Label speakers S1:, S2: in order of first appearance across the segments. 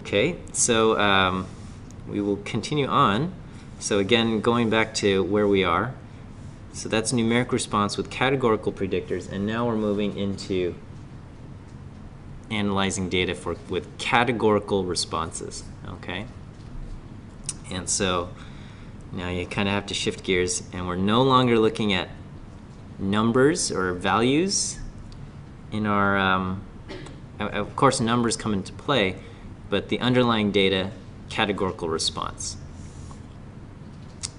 S1: Okay, so we will continue on. So again, going back to where we are. So that's numeric response with categorical predictors, and now we're moving into analyzing data with categorical responses, okay? And so now you kind of have to shift gears, and we're no longer looking at numbers or values in our, of course numbers come into play, but the underlying data, categorical response.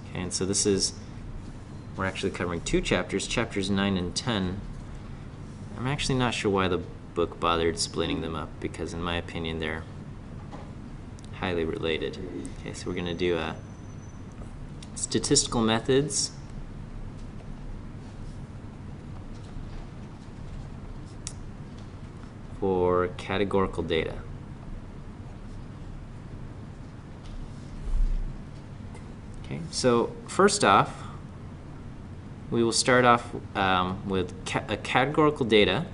S1: Okay, and so this is, we're actually covering two chapters, chapters 9 and 10. I'm actually not sure why the book bothered splitting them up, because in my opinion they're highly related. Okay, so we're going to do statistical methods for categorical data. Okay, so first off, we will start off with a categorical data.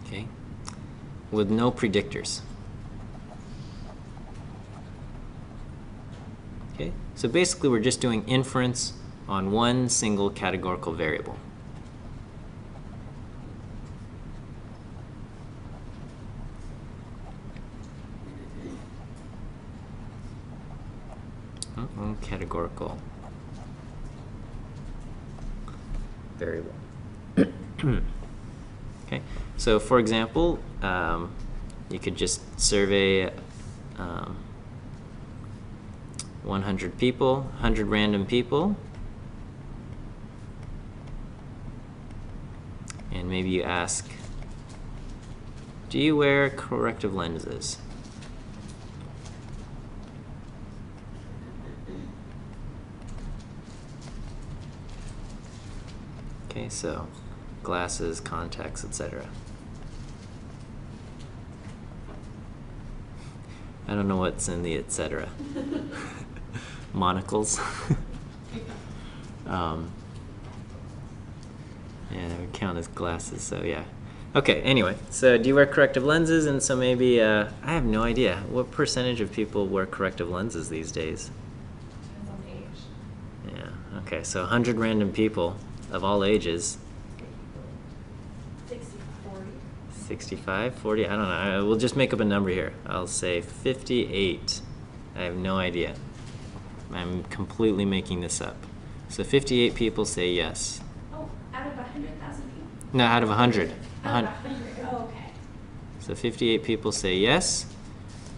S1: Okay, with no predictors. Okay, so basically we're just doing inference on one single categorical variable. Categorical variable. Okay, so for example, you could just survey 100 people, 100 random people, and maybe you ask, do you wear corrective lenses? Okay, so glasses, contacts, etc. I don't know what's in the etc. Monocles. Yeah, that would count as glasses, so yeah. Okay, anyway, so do you wear corrective lenses? And so maybe, I have no idea. What percentage of people wear corrective lenses these days?
S2: Depends on age.
S1: Yeah, okay, so 100 random people of all ages.
S2: 60, 40.
S1: 65, 40, I don't know. We'll just make up a number here. I'll say 58. I have no idea. I'm completely making this up. So 58 people say yes.
S2: Oh, out of 100,000 people?
S1: No, out of 100.
S2: Out of 100. Oh, okay.
S1: So 58 people say yes.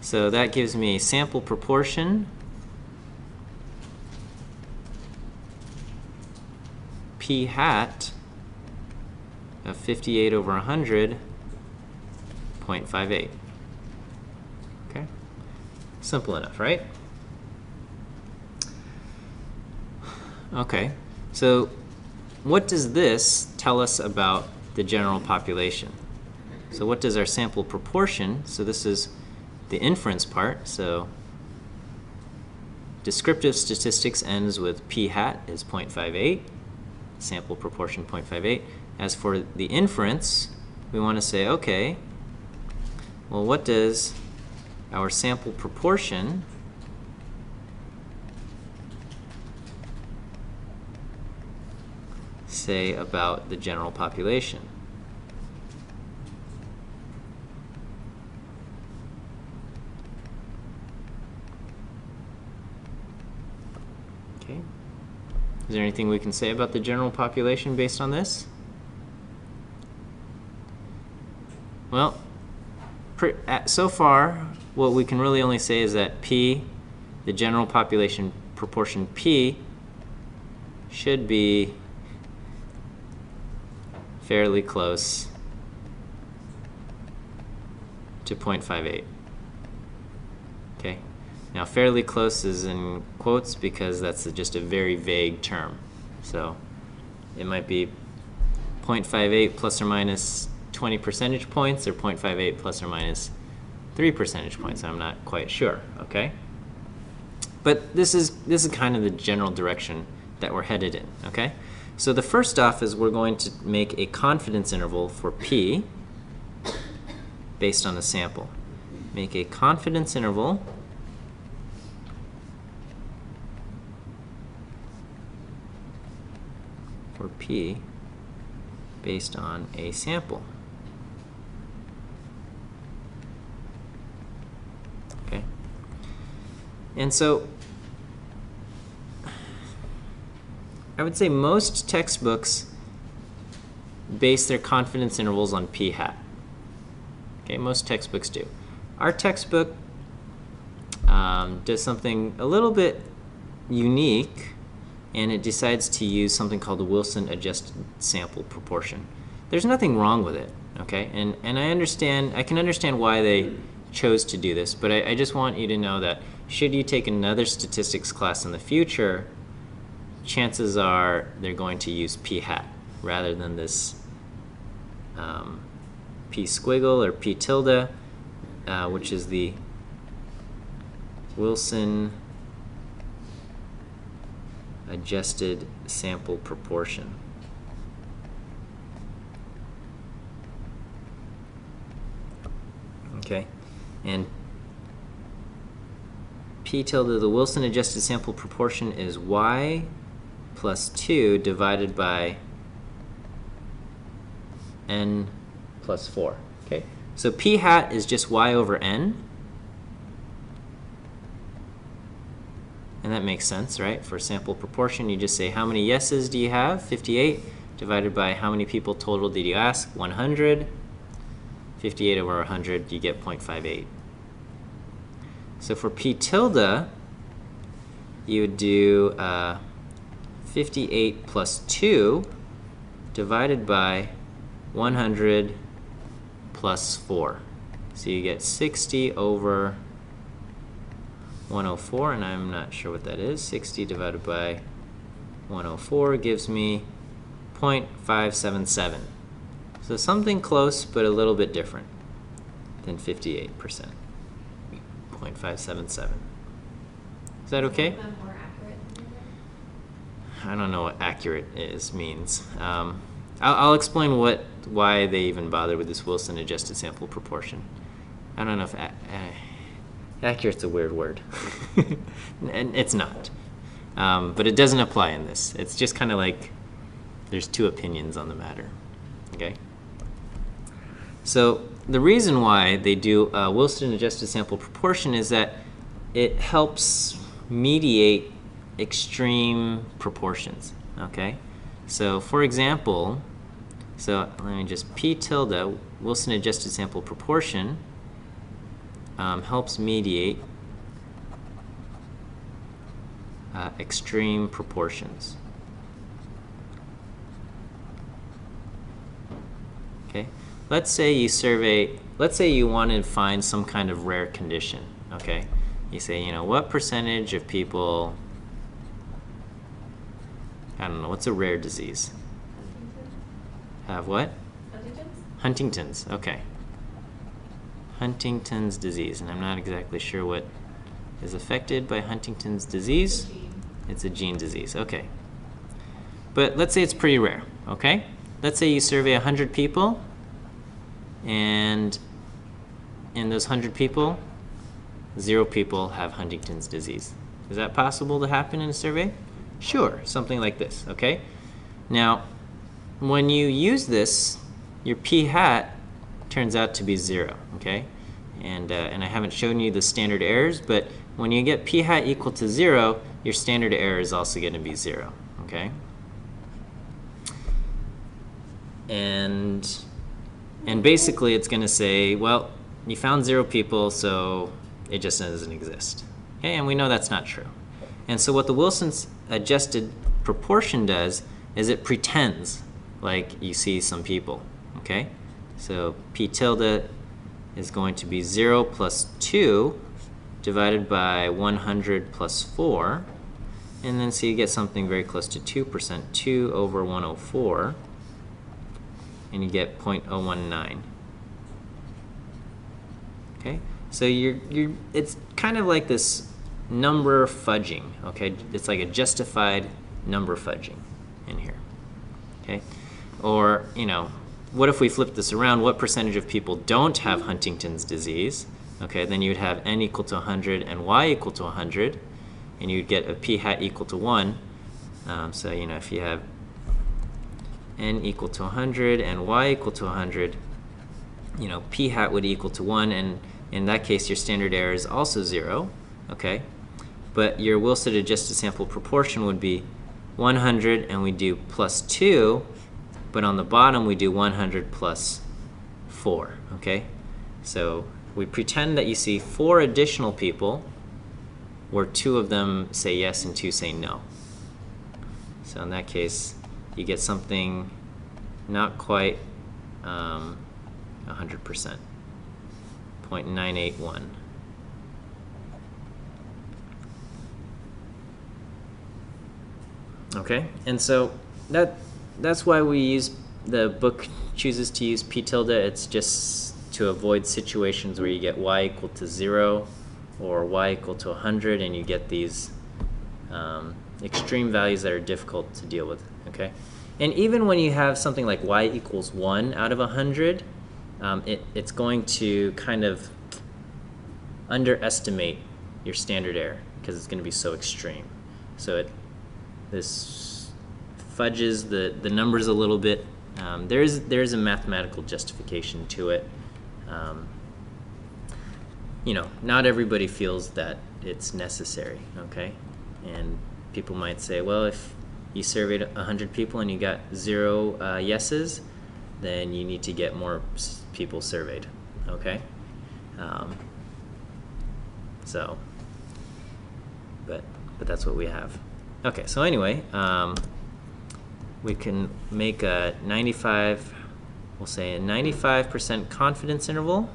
S1: So that gives me sample proportion p hat of 58 over 100, 0.58. Okay? Simple enough, right? Okay, so what does this tell us about the general population? So what does our sample proportion, so this is the inference part, so descriptive statistics ends with p hat is 0.58, sample proportion 0.58. As for the inference, we want to say, okay, well, what does our sample proportion say about the general population? Okay. Is there anything we can say about the general population based on this? Well, so far, what we can really only say is that P, the general population proportion P, should be fairly close to 0.58. Okay. Now, fairly close is in quotes because that's just a very vague term. So it might be 0.58 plus or minus 20 percentage points, or 0.58 plus or minus 3 percentage points. I'm not quite sure. Okay. But this is kind of the general direction that we're headed in. Okay. So the first off is we're going to make a confidence interval for P. based on a sample. Make a confidence interval for P based on a sample. Okay? And so I would say most textbooks base their confidence intervals on p hat. Okay, most textbooks do. Our textbook does something a little bit unique, and it decides to use something called the Wilson adjusted sample proportion. There's nothing wrong with it, okay? And I can understand why they chose to do this, but I just want you to know that should you take another statistics class in the future, chances are they're going to use p hat rather than this p squiggle or p tilde, which is the Wilson adjusted sample proportion. Okay, and p tilde, the Wilson adjusted sample proportion, is y plus 2 divided by n plus 4. Okay, so p hat is just y over n. And that makes sense, right? For sample proportion, you just say how many yeses do you have? 58 divided by how many people total did you ask? 100. 58 over 100, you get 0.58. So for p tilde, you would do 58 plus 2 divided by 100 plus 4. So you get 60 over 104, and I'm not sure what that is. 60 divided by 104 gives me 0.577. So something close, but a little bit different than 58%. 0.577. Is that okay?
S2: More accurate than that?
S1: I don't know what accurate means. I'll explain why they even bother with this Wilson adjusted sample proportion. I don't know if accurate's a weird word. And it's not. But it doesn't apply in this. It's just kind of like there's two opinions on the matter. Okay? So the reason why they do Wilson adjusted sample proportion is that it helps mediate extreme proportions. Okay? So for example, let me just p tilde, Wilson adjusted sample proportion, helps mediate extreme proportions. Okay, let's say you want to find some kind of rare condition. Okay, you say, what percentage of people, I don't know, what's a rare disease? Have what?
S2: Huntington's?
S1: Huntington's, okay. Huntington's disease, and I'm not exactly sure what is affected by Huntington's disease. It's a gene disease, okay. But let's say it's pretty rare, okay? Let's say you survey 100 people, and in those 100 people, 0 people have Huntington's disease. Is that possible to happen in a survey? Sure, something like this, okay? Now, when you use this, your p hat turns out to be 0, okay? And I haven't shown you the standard errors, but when you get p hat equal to 0, your standard error is also going to be 0, okay? And basically it's going to say, well, you found 0 people, so it just doesn't exist. Okay, and we know that's not true. And so what the Wilson's adjusted proportion does is it pretends like you see some people, okay? So p tilde is going to be 0 plus 2 divided by 100 plus 4, and then so you get something very close to 2%, 2 over 104, and you get 0.019. Okay, so it's kind of like this number fudging, okay? It's like a justified number fudging in here, okay? Or, what if we flip this around? What percentage of people don't have Huntington's disease? Okay, then you would have n equal to 100 and y equal to 100, and you'd get a p hat equal to 1. So, you know, if you have n equal to 100 and y equal to 100, you know, p hat would equal to 1, and in that case, your standard error is also 0, okay? But your Wilson adjusted sample proportion would be 100, and we do plus 2, but on the bottom, we do 100 plus 4, okay? So we pretend that you see 4 additional people, where 2 of them say yes and 2 say no. So in that case, you get something not quite 100%, 0.981. Okay, and so that's why the book chooses to use p tilde. It's just to avoid situations where you get y equal to 0 or y equal to 100, and you get these extreme values that are difficult to deal with, okay? And even when you have something like y equals 1 out of 100, it's going to kind of underestimate your standard error because it's going to be so extreme. So this fudges the numbers a little bit. There's a mathematical justification to it. You know, not everybody feels that it's necessary, okay? And people might say, well, if you surveyed 100 people and you got 0 yeses, then you need to get more people surveyed, okay? But that's what we have. Okay, so anyway, we can make a 95, we'll say a 95% confidence interval.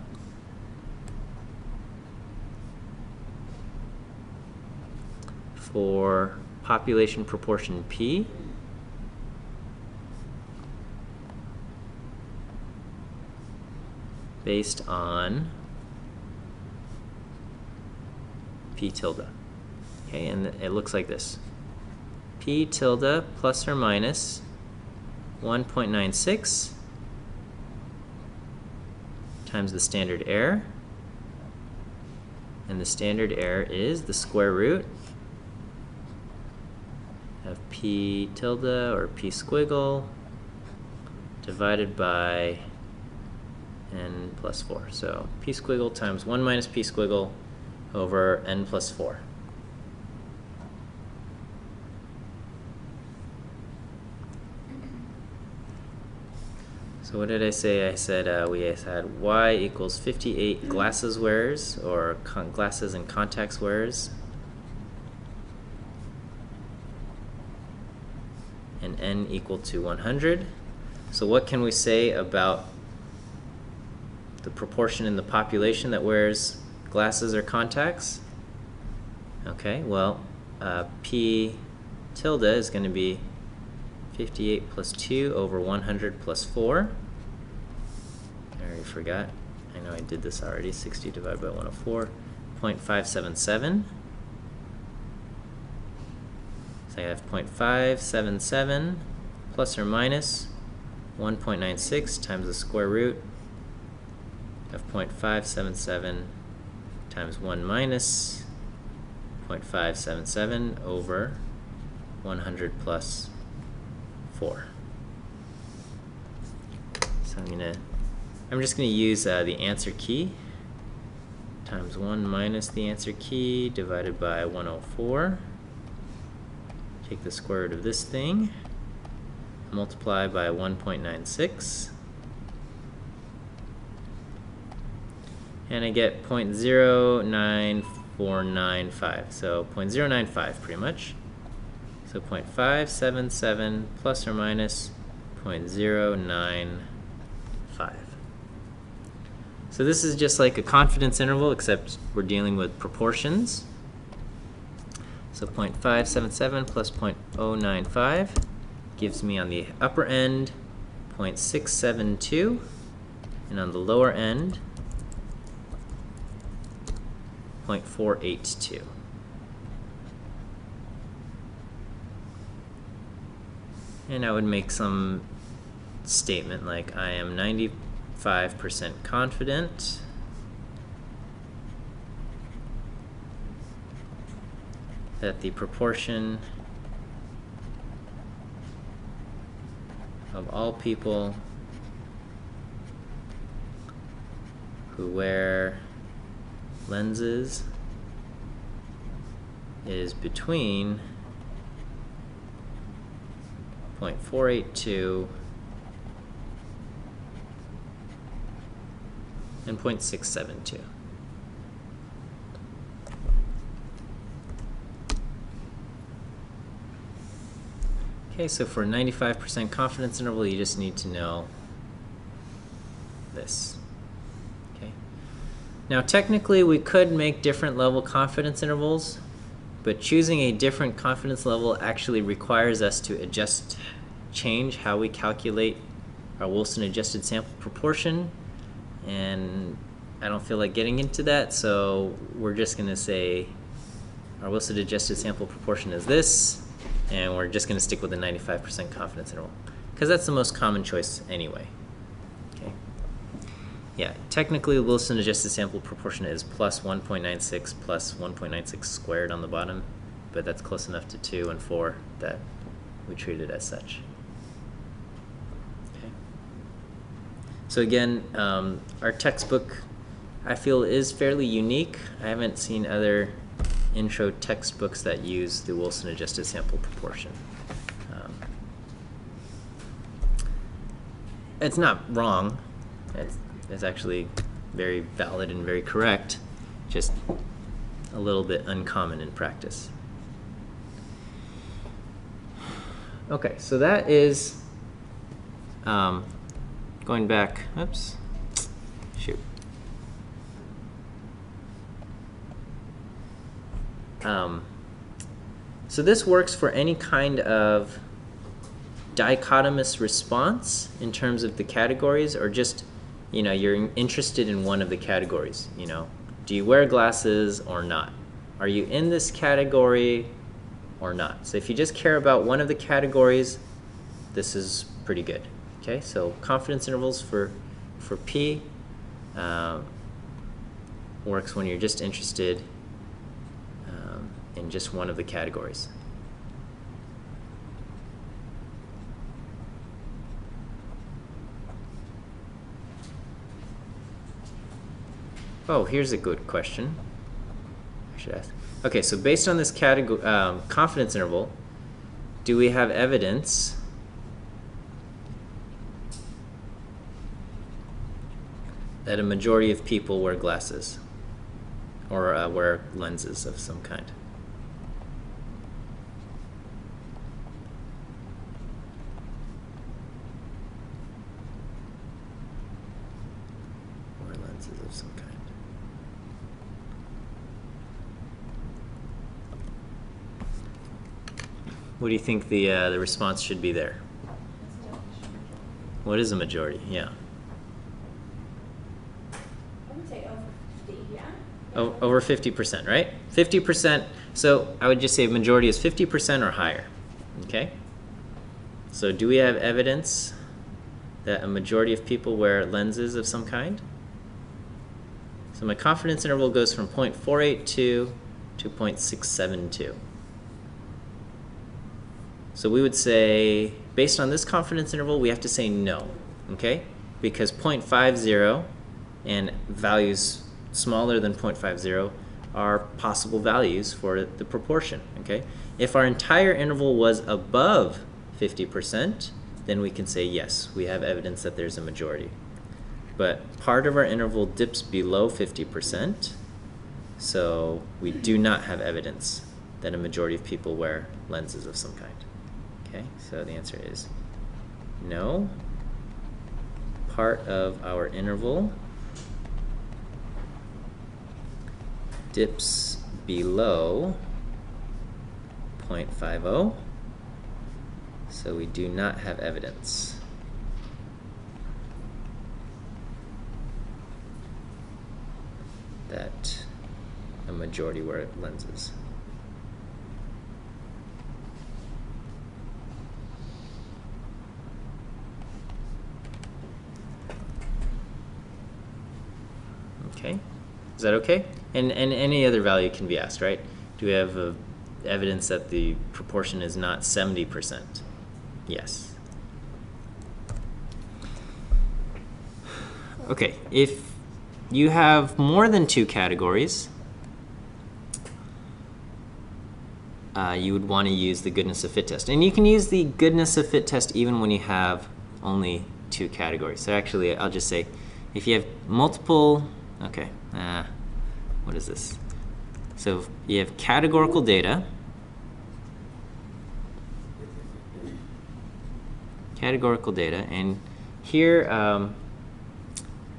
S1: For population proportion P. Based on P tilde. Okay, and it looks like this. P tilde plus or minus 1.96 times the standard error. And the standard error is the square root of P tilde or P squiggle divided by n plus 4. So P squiggle times 1 minus P squiggle over n plus 4. So what did I say? I said we had y equals 58 glasses wearers, or glasses and contacts wearers, and n equal to 100. So what can we say about the proportion in the population that wears glasses or contacts? Okay, well, P tilde is going to be 58 plus 2 over 100 plus 4. I already forgot. I know I did this already. 60 divided by 104. 0.577. So I have 0.577 plus or minus 1.96 times the square root of 0.577 times 1 minus 0.577 over 100 plus 4. So I'm just going to use the answer key times 1 minus the answer key divided by 104. Take the square root of this thing, multiply by 1.96, and I get 0.09495, so 0.095 pretty much. So 0.577 plus or minus 0.095. So this is just like a confidence interval, except we're dealing with proportions. So 0.577 plus 0.095 gives me on the upper end 0.672, and on the lower end 0.482. And I would make some statement like I am 95% confident that the proportion of all people who wear lenses is between 0.482 and 0.672. Okay, so for a 95% confidence interval, you just need to know this. Okay. Now, technically, we could make different level confidence intervals, but choosing a different confidence level actually requires us to change how we calculate our Wilson adjusted sample proportion, and I don't feel like getting into that, so we're just going to say our Wilson adjusted sample proportion is this, and we're just going to stick with the 95% confidence interval, because that's the most common choice anyway. Okay. Yeah, technically the Wilson adjusted sample proportion is plus 1.96 plus 1.96 squared on the bottom, but that's close enough to 2 and 4 that we treat it as such. Okay. So again, our textbook, I feel, is fairly unique. I haven't seen other intro textbooks that use the Wilson adjusted sample proportion. It's not wrong. It's actually very valid and very correct, just a little bit uncommon in practice. Okay, so that is going back, oops, shoot. So this works for any kind of dichotomous response in terms of the categories, or just, you know, you're interested in one of the categories. You know, do you wear glasses or not? Are you in this category or not? So if you just care about one of the categories, this is pretty good. Okay, so confidence intervals for P works when you're just interested in just one of the categories. Oh, here's a good question I should ask. Okay, so based on this confidence interval, do we have evidence that a majority of people wear glasses or wear lenses of some kind? Or lenses of some kind. What do you think the response should be there? What is a majority? Yeah.
S2: I would say over 50, yeah.
S1: Over 50%, right? 50%, so I would just say majority is 50% or higher, okay? So do we have evidence that a majority of people wear lenses of some kind? So my confidence interval goes from 0.482 to 0.672. So we would say, based on this confidence interval, we have to say no, okay? Because 0.50 and values smaller than 0.50 are possible values for the proportion, okay? If our entire interval was above 50%, then we can say yes, we have evidence that there's a majority. But part of our interval dips below 50%, so we do not have evidence that a majority of people wear lenses of some kind. Okay, so the answer is no. Part of our interval dips below 0.50, so we do not have evidence that a majority wear lenses. Okay, is that okay? And any other value can be asked, right? Do we have evidence that the proportion is not 70%? Yes. Okay, if you have more than 2 categories, you would want to use the goodness of fit test. And you can use the goodness of fit test even when you have only 2 categories. So actually, I'll just say, if you have multiple, okay, what is this? So you have categorical data, and here,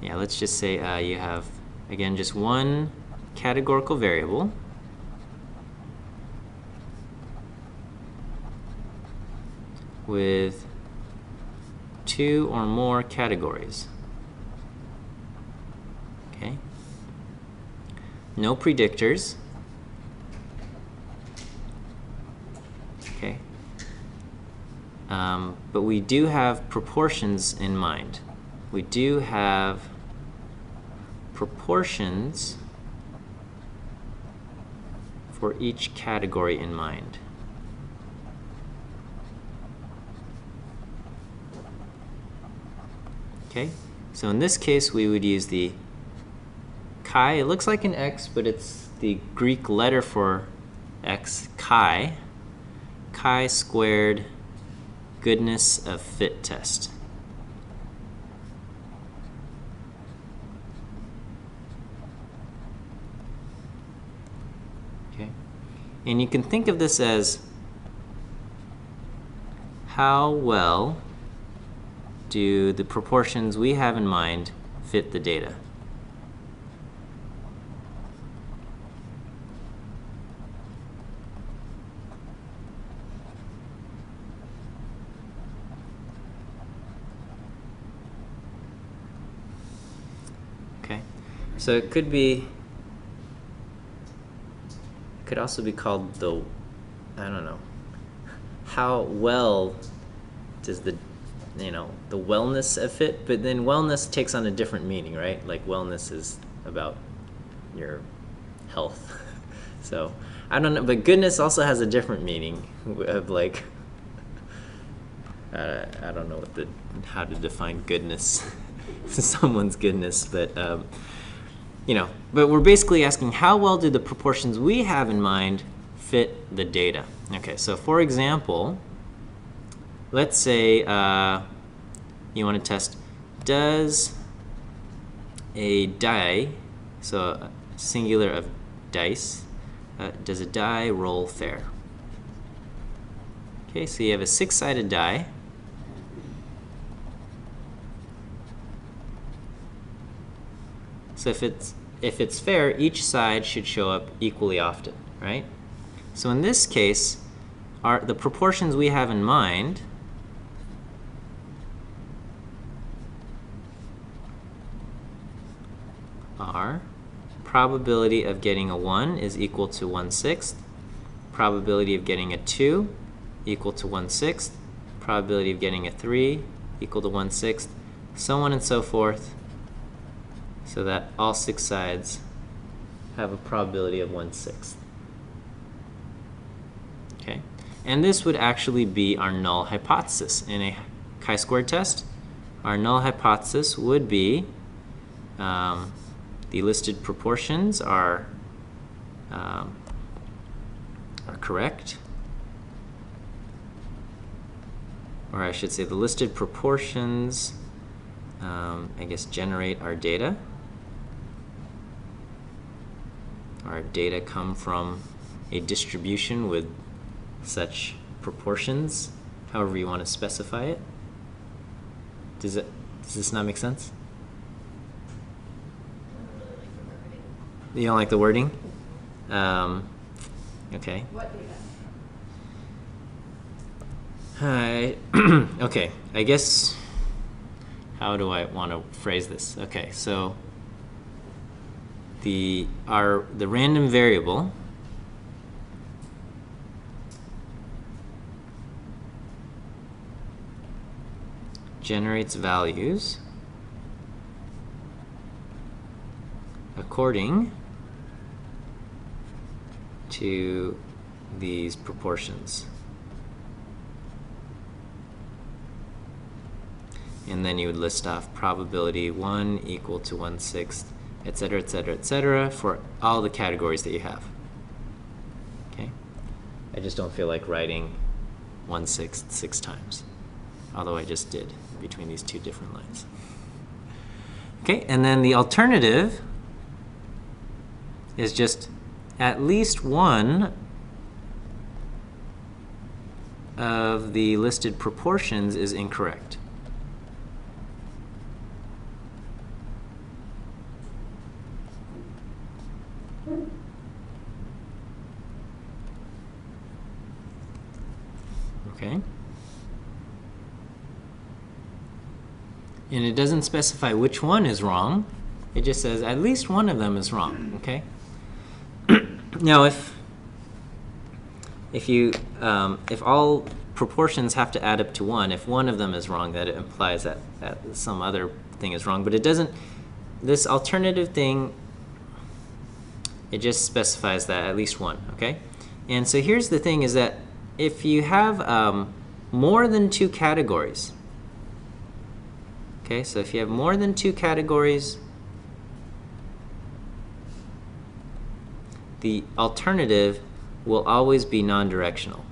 S1: yeah, let's just say you have, again, just one categorical variable, with 2 or more categories. Okay. No predictors. Okay. But we do have proportions in mind. We do have proportions for each category in mind. Okay, so in this case we would use the chi. It looks like an X, but it's the Greek letter for X, chi. Chi-squared goodness of fit test. Okay, and you can think of this as how well do the proportions we have in mind fit the data? Okay, so it could also be called the, I don't know, how well does the wellness of fit, but then wellness takes on a different meaning, right? Like wellness is about your health. So I don't know, but goodness also has a different meaning of like, I don't know how to define goodness, someone's goodness, but but we're basically asking how well do the proportions we have in mind fit the data. Okay, so for example, let's say you want to test, does a die, so singular of dice, does a die roll fair? Okay, so you have a 6-sided die. So if it's fair, each side should show up equally often, right? So in this case, the proportions we have in mind are probability of getting a 1 is equal to 1/6, probability of getting a 2 equal to 1/6, probability of getting a 3 equal to 1/6, so on and so forth, so that all 6 sides have a probability of 1/6. Okay, and this would actually be our null hypothesis in a chi-square test. Our null hypothesis would be the listed proportions are correct, or I should say the listed proportions, I guess, generate our data. Our data come from a distribution with such proportions, however you want to specify it. Does this not make sense? You don't like the wording? Okay.
S2: What data?
S1: Okay, I guess, how do I want to phrase this? Okay, so the random variable generates values according to these proportions. And then you would list off probability 1 equal to 1/6, etc., etc., etc., for all the categories that you have. Okay? I just don't feel like writing 1/6 6 times, although I just did between these two different lines. Okay, and then the alternative is just at least one of the listed proportions is incorrect. Okay? And it doesn't specify which one is wrong. It just says at least one of them is wrong. Okay? Now, if all proportions have to add up to 1, if one of them is wrong, that it implies that some other thing is wrong. But it doesn't. This alternative thing, it just specifies that at least one. Okay? And so here's the thing: is that if you have more than 2 categories. Okay, so if you have more than 2 categories, the alternative will always be non-directional.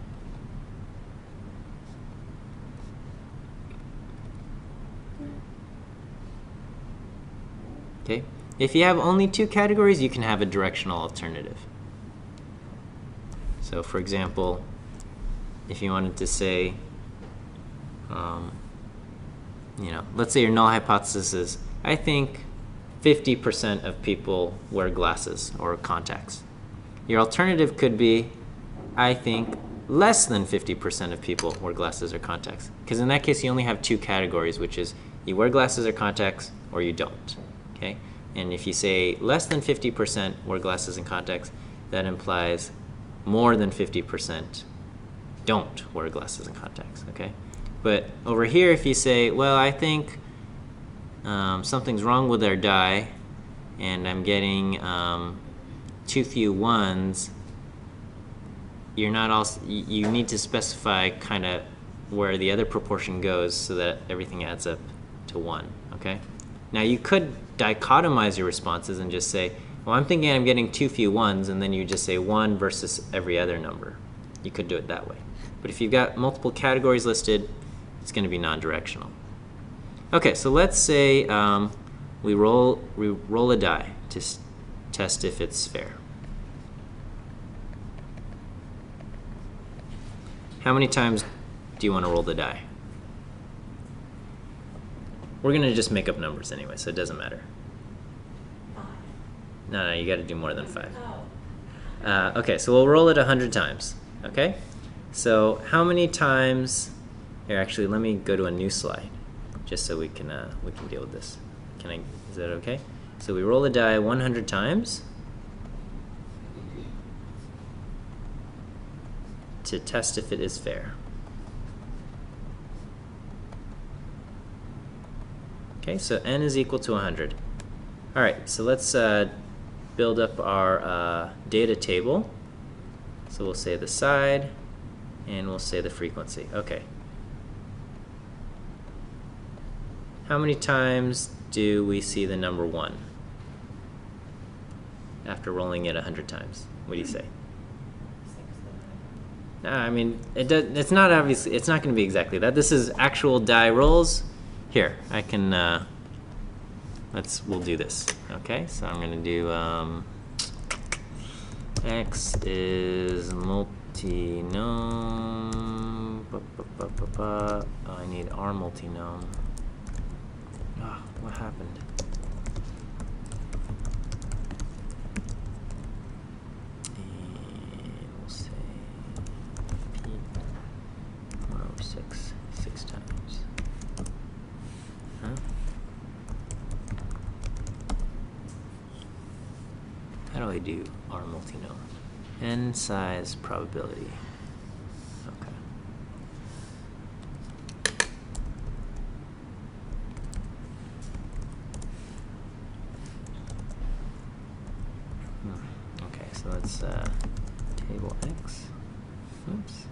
S1: Okay, if you have only 2 categories, you can have a directional alternative. So for example, if you wanted to say, let's say your null hypothesis is, I think 50% of people wear glasses or contacts. Your alternative could be, I think less than 50% of people wear glasses or contacts. Because in that case, you only have 2 categories, which is you wear glasses or contacts or you don't. Okay? And if you say less than 50% wear glasses and contacts, that implies more than 50% don't wear glasses and contacts. Okay? But over here, if you say, well, I think something's wrong with our die, and I'm getting too few ones, you're not also, you need to specify kind of where the other proportion goes so that everything adds up to 1. Okay? Now you could dichotomize your responses and just say, well, I'm thinking I'm getting too few ones, and then you just say 1 versus every other number. You could do it that way. But if you've got multiple categories listed, it's going to be non-directional. Okay, so let's say we roll a die to test if it's fair. How many times do you want to roll the die? We're going to just make up numbers anyway, so it doesn't matter.
S2: 5.
S1: No, you got to do more than 5.
S2: Oh.
S1: Okay, so we'll roll it 100 times. Okay? So how many times? Here, actually, let me go to a new slide, just so we can deal with this. Is that okay? So we roll the die 100 times to test if it is fair. Okay, so n is equal to 100. All right, so let's build up our data table. So we'll say the side, and we'll say the frequency. Okay. How many times do we see the number 1 after rolling it 100 times? What do you say?
S2: 6.
S1: I mean, it's not obviously. It's not going to be exactly that. This is actual die rolls. Here, I can. We'll do this. Okay, so I'm going to do X is multinom. Oh, I need R multinom. Oh, what happened? And we'll say P 106 6 times. Huh? How do I do R multinom? N size probability. Okay. So let's table X. Oops.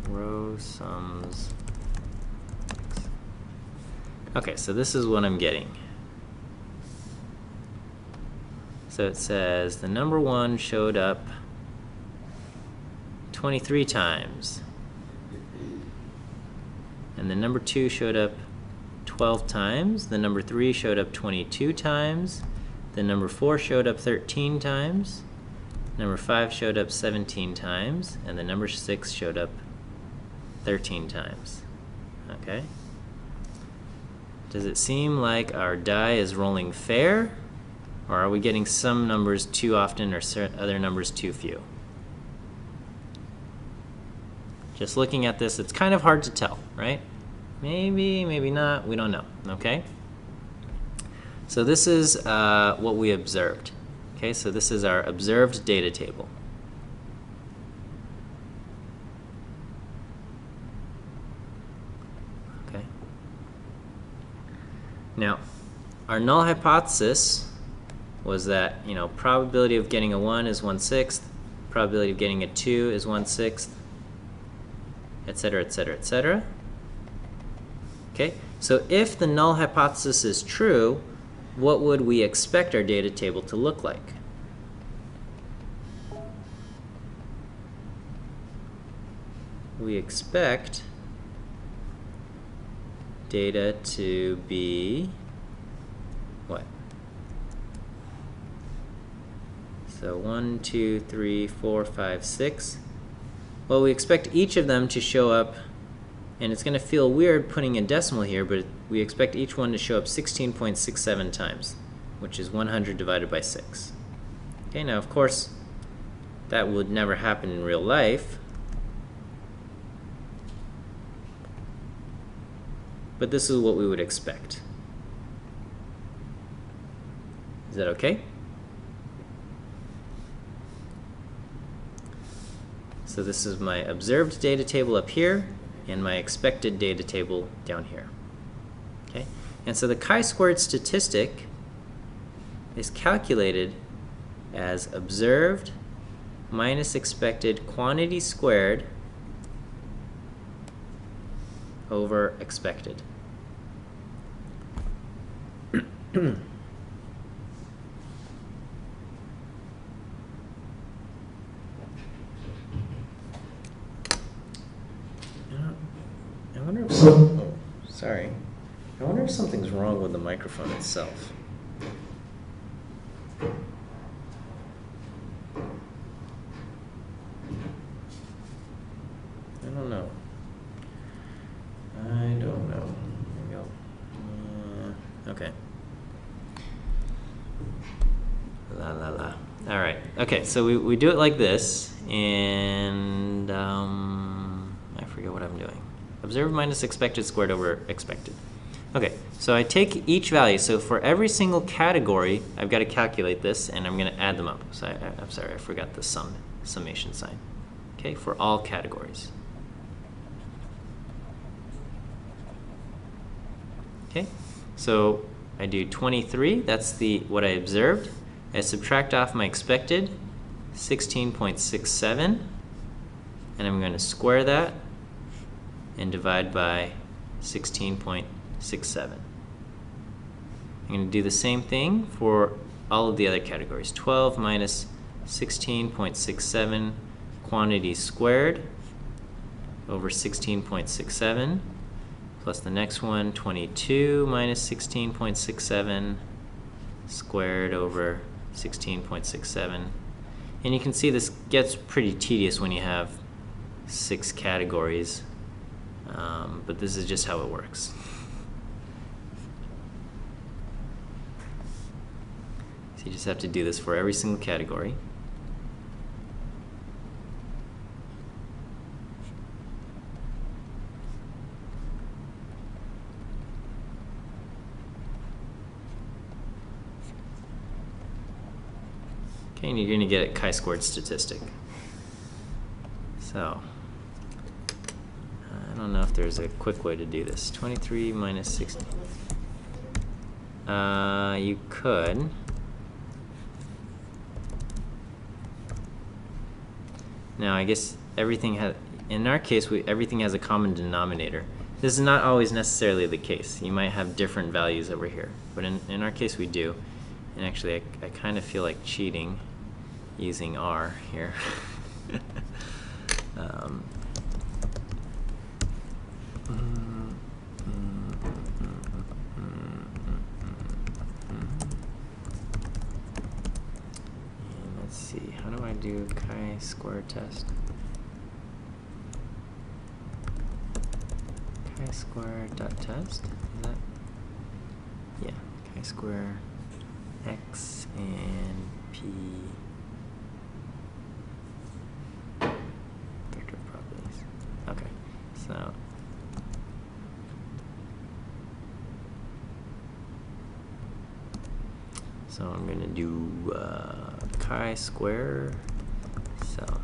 S1: Row sums X. Okay, so this is what I'm getting. So it says the number 1 showed up 23 times. And the number 2 showed up 12 times. The number 3 showed up 22 times. The number 4 showed up 13 times. Number 5 showed up 17 times. And the number 6 showed up 13 times. Okay? Does it seem like our die is rolling fair? Or are we getting some numbers too often or other numbers too few? Just looking at this, it's kind of hard to tell, right? Maybe, maybe not, we don't know, okay? So this is what we observed. Okay, so this is our observed data table. Okay. Now, our null hypothesis was that, probability of getting a 1 is 1/6, probability of getting a 2 is 1/6, etc., etc., etc. Okay, so if the null hypothesis is true, what would we expect our data table to look like? We expect data to be what? So 1, 2, 3, 4, 5, 6. Well, we expect each of them to show up, and it's going to feel weird putting a decimal here, but we expect each one to show up 16.67 times, which is 100 divided by 6. Okay, now of course, that would never happen in real life, but this is what we would expect. Is that okay? So this is my observed data table up here and my expected data table down here. Okay? And so the chi-squared statistic is calculated as observed minus expected quantity squared over expected. I wonder if sorry. I wonder if something's wrong with the microphone itself. I don't know. Maybe I'll, okay. La la la. All right. Okay, so we do it like this, and I forget what I'm doing. Observed minus expected squared over expected. Okay, so I take each value. So for every single category, I've got to calculate this, and I'm going to add them up. So I'm sorry, I forgot the summation sign. Okay, for all categories. Okay, so I do 23. That's what I observed. I subtract off my expected, 16.67, and I'm going to square that and divide by 16.67. I'm going to do the same thing for all of the other categories. 12 minus 16.67 quantity squared over 16.67, plus the next one, 22 minus 16.67 squared over 16.67. And you can see this gets pretty tedious when you have 6 categories. But this is just how it works. So you just have to do this for every single category. Okay, and you're going to get a chi-squared statistic. So I don't know if there's a quick way to do this. 23 minus 16. You could. Now I guess everything has, in our case, everything has a common denominator. This is not always necessarily the case. You might have different values over here, but in our case we do. And actually I kind of feel like cheating using R here. And let's see, how do I do chi-square test? Chi-square dot test, is that? Yeah, chi-square x and p vector properties. Okay, so I'm gonna do chi-square cell.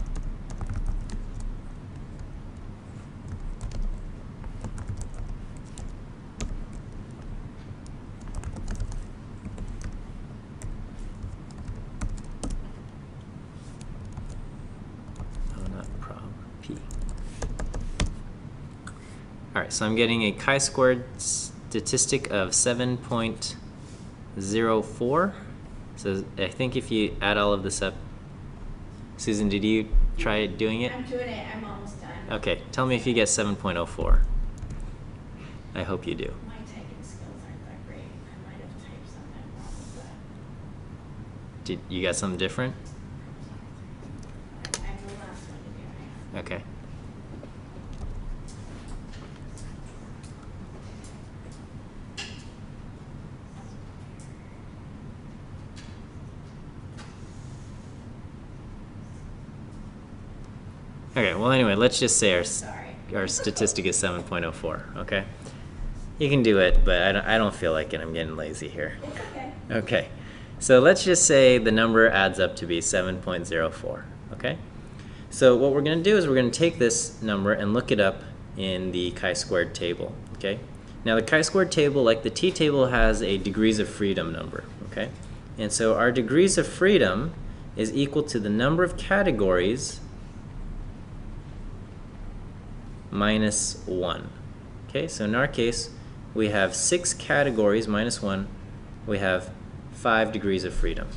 S1: Alright, so I'm getting a chi-squared statistic of 7.04. So I think if you add all of this up, Susan, did you try doing it?
S2: I'm doing it. I'm almost done.
S1: Okay, tell me if you get 7.04. I hope you do.
S2: My typing skills aren't that great. I might have typed something wrong, but
S1: You got something different?
S2: I'm the last one to do it.
S1: Okay. Okay, well anyway, let's just say our statistic is 7.04, okay? You can do it, but I don't feel like it. I'm getting lazy here.
S2: It's okay.
S1: Okay, so let's just say the number adds up to be 7.04, okay? So what we're going to do is we're going to take this number and look it up in the chi-squared table, okay? Now the chi-squared table, like the t-table, has a degrees of freedom number, okay? And so our degrees of freedom is equal to the number of categories minus 1. Okay, so in our case, we have 6 categories minus 1. We have 5 degrees of freedom.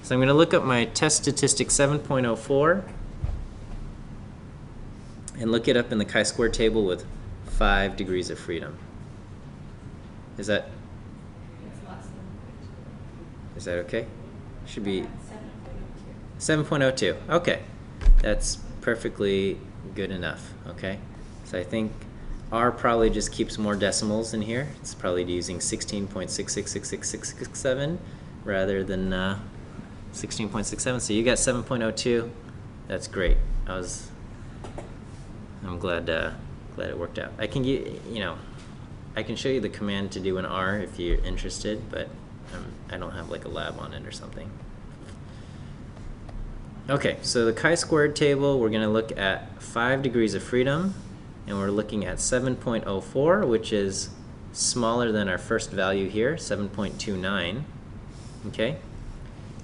S1: So I'm going to look up my test statistic 7.04 and look it up in the chi-square table with 5 degrees of freedom. Is that okay? Should be 7.02. Okay, that's perfectly good enough. Okay, so I think R probably just keeps more decimals in here. It's probably using 16.666667 rather than 16.67. So you got 7.02. That's great. I'm glad it worked out. I can I can show you the command to do an R if you're interested, but I don't have like a lab on it or something. Okay, so the chi-squared table, we're going to look at 5 degrees of freedom, and we're looking at 7.04, which is smaller than our first value here, 7.29. Okay,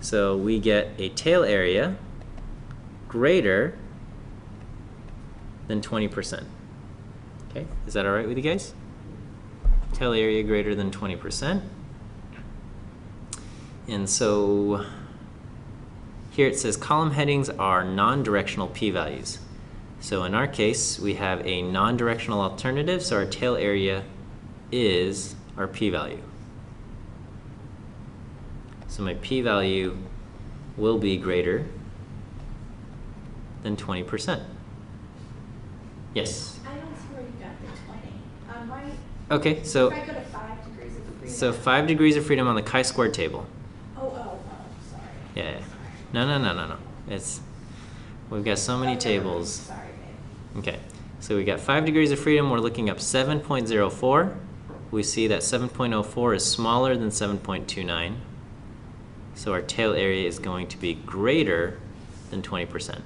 S1: so we get a tail area greater than 20%. Okay, is that all right with you guys? Tail area greater than 20%. And so here it says column headings are non-directional p-values. So in our case, we have a non-directional alternative, so our tail area is our p-value. So my p-value will be greater than 20%. Yes?
S2: I don't see where you got the 20.
S1: Okay, so
S2: if I go to 5 degrees of freedom.
S1: So 5 degrees of freedom on the chi-squared table.
S2: Oh, sorry.
S1: Yeah. No. We've got so many tables.
S2: Sorry, babe.
S1: Okay. So we got 5 degrees of freedom. We're looking up 7.04. We see that 7.04 is smaller than 7.29. So our tail area is going to be greater than 20%.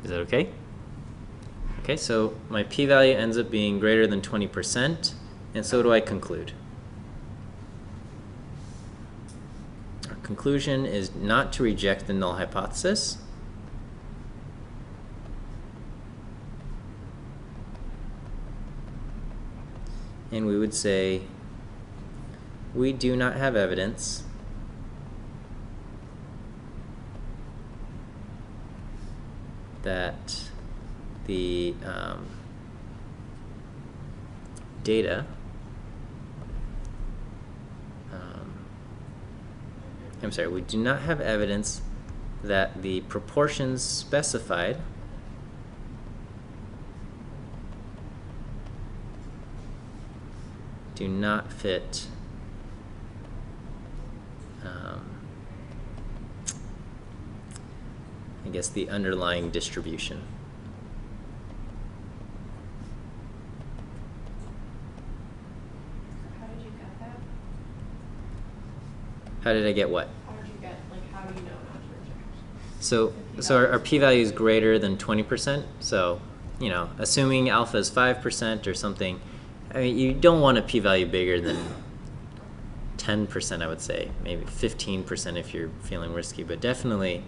S1: Is that okay? Okay, so my p-value ends up being greater than 20%, and so do I conclude. Our conclusion is not to reject the null hypothesis. And we would say we do not have evidence that the data I'm sorry, we do not have evidence that the proportions specified do not fit I guess the underlying distribution.
S2: How did you get that?
S1: How did I get what?
S2: How did you get, like, how do you know not to reject?
S1: So our p-value is greater than 20%. So, you know, assuming alpha is 5% or something, I mean, you don't want a p-value bigger than 10%, I would say. Maybe 15% if you're feeling risky, but definitely,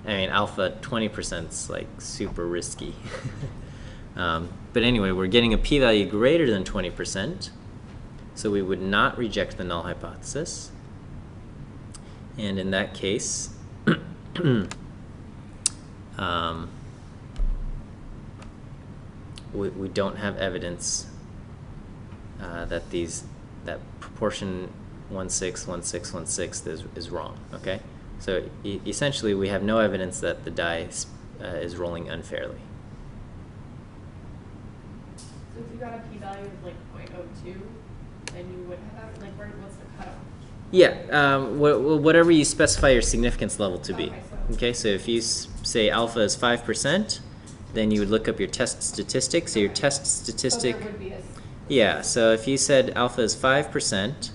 S1: I mean, alpha 20% is like super risky. But anyway, we're getting a p-value greater than 20%, so we would not reject the null hypothesis. And in that case, we don't have evidence that that proportion 1/6, 1/6, 1/6 is wrong. Okay, so essentially we have no evidence that the die is rolling unfairly.
S2: So if you got a p-value of like 0.02, then you would have, like, what's the cutoff?
S1: Yeah, whatever you specify your significance level to be.
S2: Okay,
S1: So if you say alpha is 5%, then you would look up your test statistic. So your test statistic.
S2: So there would be a.
S1: Yeah, so if you said alpha is 5%,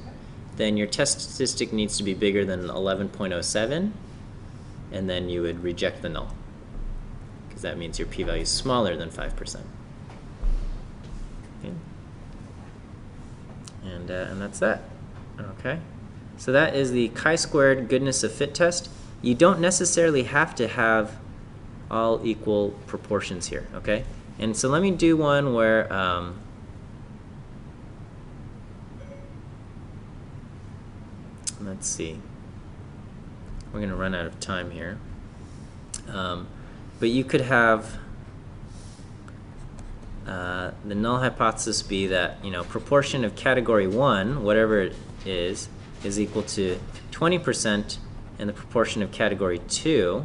S1: then your test statistic needs to be bigger than 11.07, and then you would reject the null, because that means your p-value is smaller than 5%. Okay. And that's that. Okay. So that is the chi-squared goodness of fit test. You don't necessarily have to have all equal proportions here, okay? And so let me do one where let's see. We're going to run out of time here. But you could have the null hypothesis be that, you know, proportion of category 1, whatever it is equal to 20%, and the proportion of category 2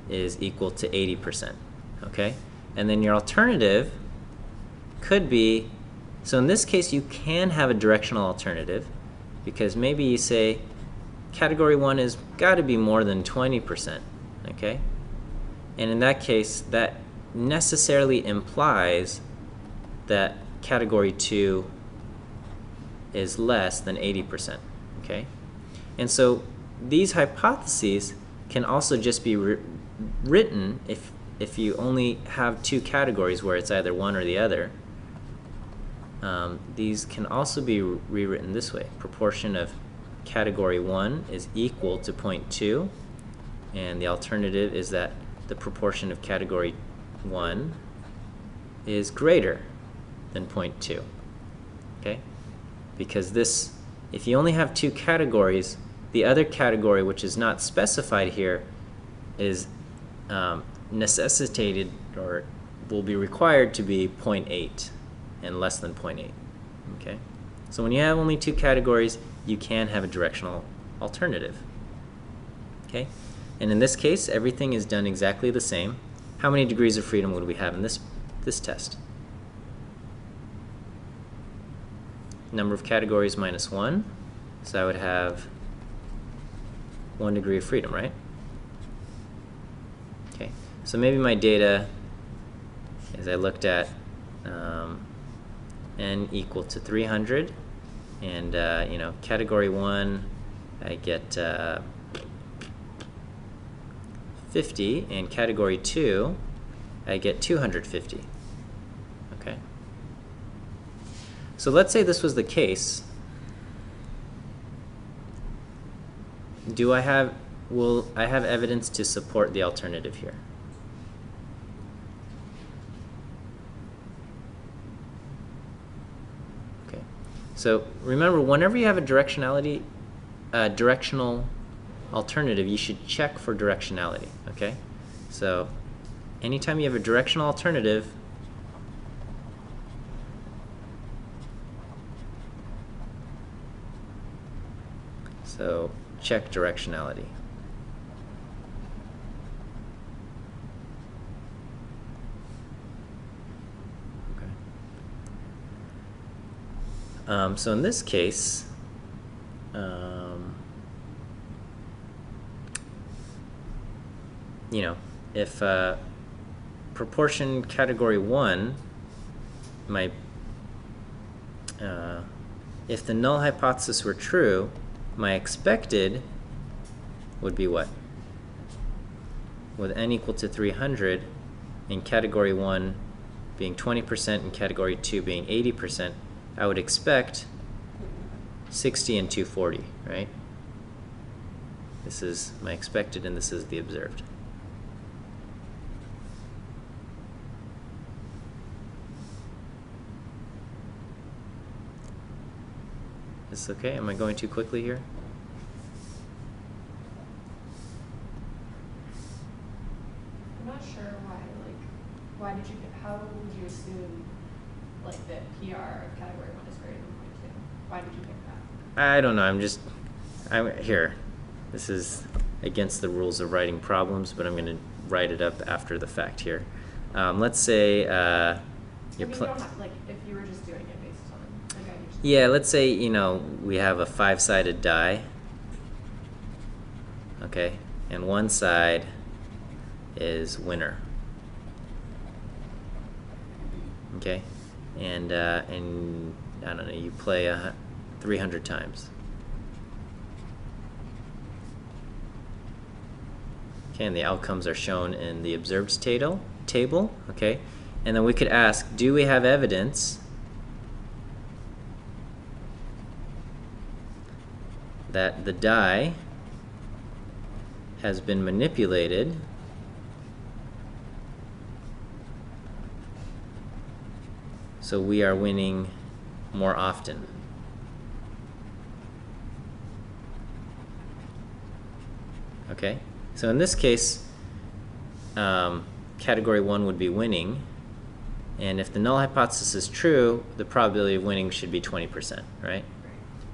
S1: is equal to 80%. Okay? And then your alternative could be, so in this case you can have a directional alternative, because maybe you say category 1 has got to be more than 20%. Okay? And in that case, that necessarily implies that category 2 is less than 80%. Okay? And so these hypotheses can also just be written if you only have two categories where it's either one or the other. These can also be rewritten this way. Proportion of category 1 is equal to 0.2, and the alternative is that the proportion of category 1 is greater than 0.2. Okay? Because this, if you only have two categories, the other category, which is not specified here, is necessitated or will be required to be 0.8 and less than 0.8. Okay? So when you have only two categories, you can have a directional alternative. Okay? And in this case, everything is done exactly the same. How many degrees of freedom would we have in this test? Number of categories minus 1. So I would have 1 degree of freedom, right? Okay. So maybe my data is I looked at n equal to 300, and you know, category 1 I get 50, and category 2, I get 250. Okay. So let's say this was the case. Will I have evidence to support the alternative here? Okay. So remember, whenever you have a directional alternative, you should check for directionality, okay? So anytime you have a directional alternative, so check directionality. Okay. So in this case, you know, if proportion category 1, if the null hypothesis were true, my expected would be what? With n equal to 300, in category 1 being 20% and category 2 being 80%, I would expect 60 and 240, right? This is my expected and this is the observed. Is this okay? Am I going too quickly here?
S3: I'm not sure why did you, how would you assume, like, that PR of category 1 is greater than 0.2? Why did you pick that?
S1: I don't know, I'm here. This is against the rules of writing problems, but I'm going to write it up after the fact here. Let's say
S3: you don't have, like, if you were just doing it based on, like,
S1: yeah, let's say, you know, we have a 5-sided die, okay, and one side is winner, okay, and I don't know, you play 300 times. Okay, and the outcomes are shown in the observed table, okay, and then we could ask, do we have evidence that the die has been manipulated so we are winning more often? Okay, so in this case, category 1 would be winning, and if the null hypothesis is true, the probability of winning should be 20%, right?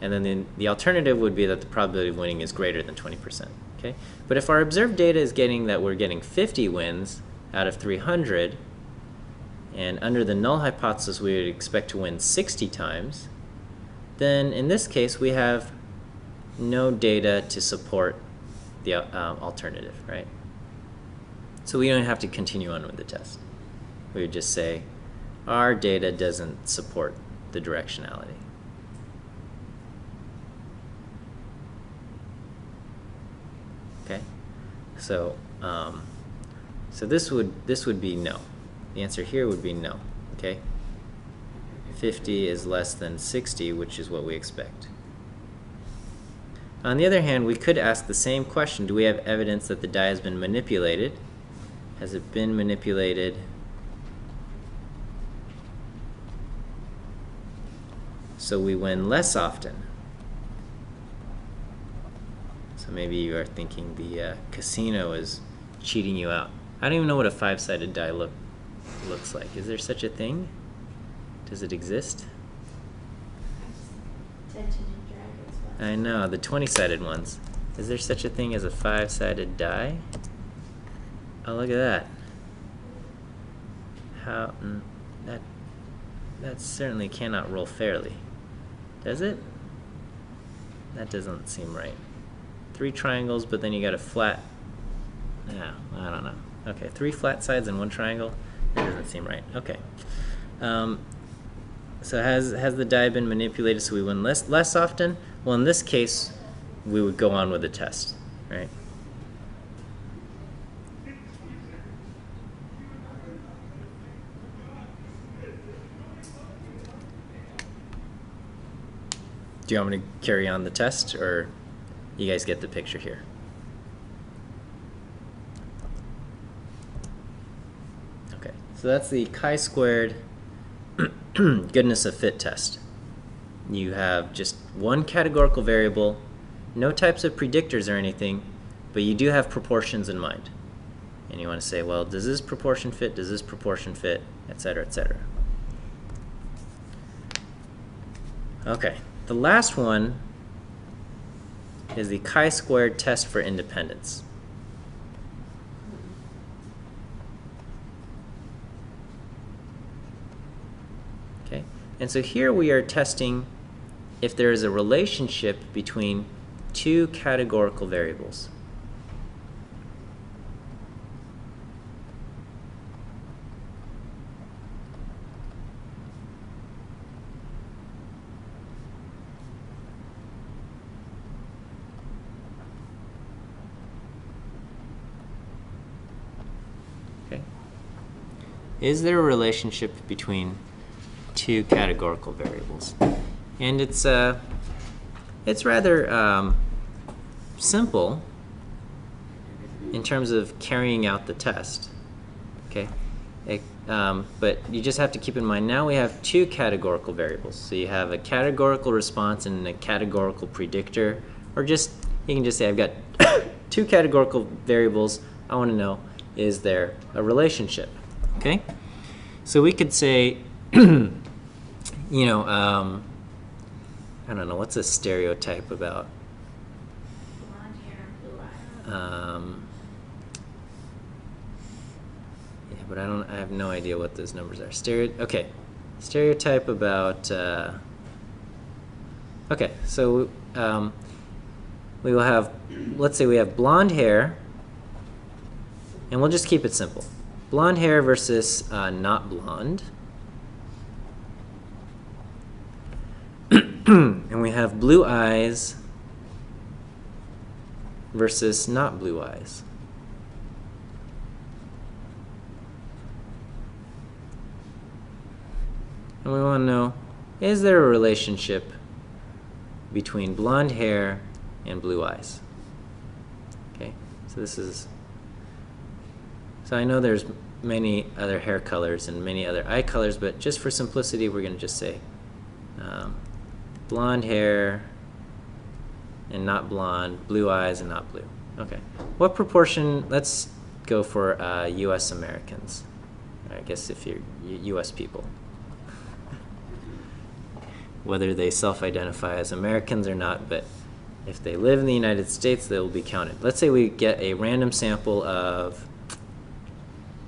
S1: And then the alternative would be that the probability of winning is greater than 20%, okay? But if our observed data is getting that we're getting 50 wins out of 300, and under the null hypothesis we would expect to win 60 times, then in this case we have no data to support the alternative, right? So we don't have to continue on with the test. We would just say our data doesn't support the directionality. Okay, so so this would be no. The answer here would be no. Okay, 50 is less than 60, which is what we expect. On the other hand, we could ask the same question: do we have evidence that the die has been manipulated? Has it been manipulated so we win less often? So maybe you are thinking the casino is cheating you out. I don't even know what a 5-sided die looks like. Is there such a thing? Does it exist?
S2: Dungeons and Dragons ones.
S1: I know, the 20-sided ones. Is there such a thing as a 5-sided die? Oh, look at that. How that certainly cannot roll fairly. Does it? That doesn't seem right. 3 triangles, but then you got a flat. Yeah, I don't know. Okay, 3 flat sides and 1 triangle. That doesn't seem right. Okay. So has the die been manipulated so we win less often? Well, in this case, we would go on with the test, right? Do you want me to carry on the test, or you guys get the picture here? Okay, so that's the chi-squared goodness of fit test. You have just one categorical variable, no types of predictors or anything, but you do have proportions in mind. And you want to say, well, does this proportion fit, does this proportion fit, etc., etc. Okay, the last one is the chi-squared test for independence. Okay, and so here we are testing if there is a relationship between two categorical variables. Okay. Is there a relationship between two categorical variables? And it's rather simple in terms of carrying out the test. Okay, but you just have to keep in mind now we have two categorical variables. So you have a categorical response and a categorical predictor, or just you can just say I've got two categorical variables. I want to know, is there a relationship? Okay, so we could say, you know, I don't know, what's a stereotype about?
S2: Blonde hair and blue eyes.
S1: Yeah, but I have no idea what those numbers are. Okay, stereotype about, okay, so we will have, let's say we have blonde hair, and we'll just keep it simple. Blonde hair versus not blonde. And we have blue eyes versus not blue eyes. And we want to know, is there a relationship between blonde hair and blue eyes? Okay, so this is, so I know there's many other hair colors and many other eye colors, but just for simplicity, we're going to just say blonde hair and not blonde, blue eyes and not blue. Okay. What proportion, let's go for US Americans. I guess if you're US people. Whether they self-identify as Americans or not, but if they live in the United States, they will be counted. Let's say we get a random sample of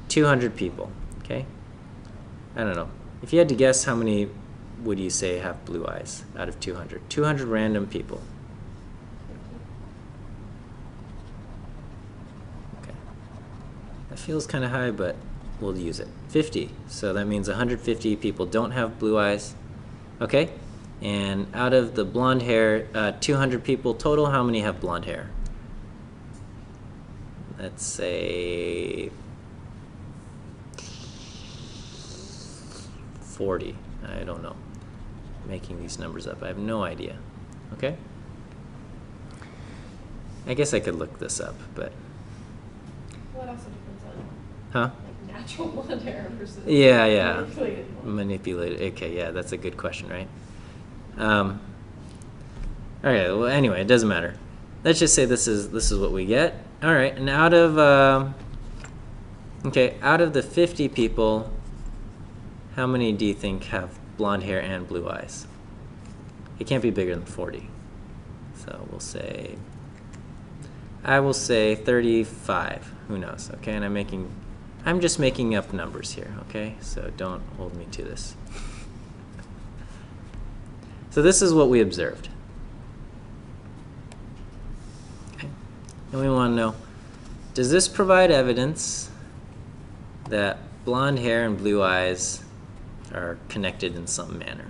S1: 200 people, okay? I don't know. If you had to guess, how many would you say have blue eyes out of 200? 200 random people. Okay. That feels kind of high, but we'll use it. 50. So that means 150 people don't have blue eyes. Okay? And out of the blonde hair, 200 people total, how many have blonde hair? Let's say 40. I don't know. Making these numbers up. I have no idea. Okay? I guess I could look this up, but...
S3: Well, it also depends on
S1: Huh?
S3: like natural blonde hair versus
S1: Yeah.
S3: manipulated blonde.
S1: Manipulated. Okay, yeah, that's a good question, right? Okay, well, anyway, it doesn't matter. Let's just say this is what we get. All right, and out of out of the 50 people, how many do you think have blonde hair and blue eyes? It can't be bigger than 40. So we'll say, I will say 35. Who knows? Okay, and I'm just making up numbers here. Okay, so don't hold me to this. So this is what we observed. Okay, and we want to know, does this provide evidence that blonde hair and blue eyes are connected in some manner?